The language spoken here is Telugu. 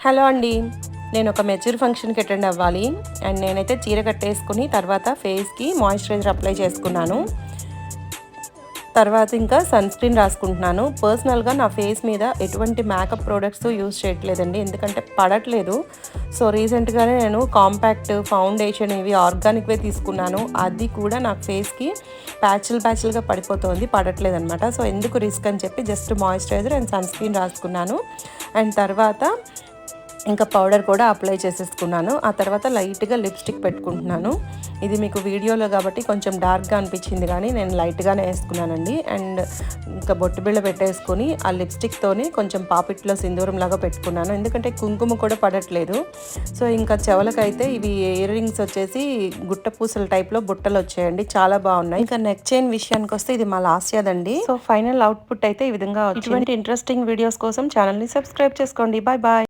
హలో అండి. నేను ఒక మెచ్యూర్ ఫంక్షన్‌కి అటెండ్ అవ్వాలి. అండ్ నేనైతే చీర కట్టేసుకొని తర్వాత ఫేస్‌కి మాయిశ్చరైజర్ అప్లై చేసుకున్నాను. తర్వాత ఇంకా సన్ స్క్రీన్ రాసుకుంటున్నాను. పర్సనల్‌గా నా ఫేస్ మీద ఎటువంటి మేకప్ ప్రొడక్ట్స్ యూజ్ చేయట్లేదండి. ఎందుకంటే పడట్లేదు. సో రీసెంట్‌గానే నేను కాంపాక్ట్ ఫౌండేషన్ ఇవి ఆర్గానిక్‌వే తీసుకున్నాను. అది కూడా నాకు ఫేస్‌కి ప్యాచులుగా పడిపోతుంది. పడట్లేదనమాట. సో ఎందుకు రిస్క్ అని చెప్పి just moisturiser and sunscreen రాసుకున్నాను. అండ్ తర్వాత ఇంకా పౌడర్ కూడా అప్లై చేసేసుకున్నాను. ఆ తర్వాత లైట్‌గా లిప్‌స్టిక్ పెట్టుకుంటున్నాను. ఇది మీకు వీడియోలో కాబట్టి కొంచెం డార్క్‌గా అనిపించింది కానీ నేను లైట్‌గానే వేసుకున్నానండి. అండ్ ఇంకా బొట్టు బిళ్ళ పెట్టేసుకొని ఆ లిప్‌స్టిక్‌తోనే కొంచెం పాపిట్లో సింధూరంలాగా పెట్టుకున్నాను. ఎందుకంటే కుంకుమ కూడా పడట్లేదు. సో ఇంకా చెవులకైతే ఇవి ఇయర్ రింగ్స్ వచ్చేసి గుట్ట పూసల టైప్‌లో బుట్టలు వచ్చాయండి. చాలా బాగున్నాయి. ఇంకా నెక్ చైన్ విషయానికి వస్తే ఇది మా లాస్యాదండి. సో ఫైనల్ అవుట్‌పుట్ అయితే ఈ విధంగా వచ్చింది. ఇటువంటి ఇంట్రెస్టింగ్ వీడియోస్ కోసం ఛానల్‌ని సబ్స్క్రైబ్ చేసుకోండి. Bye bye.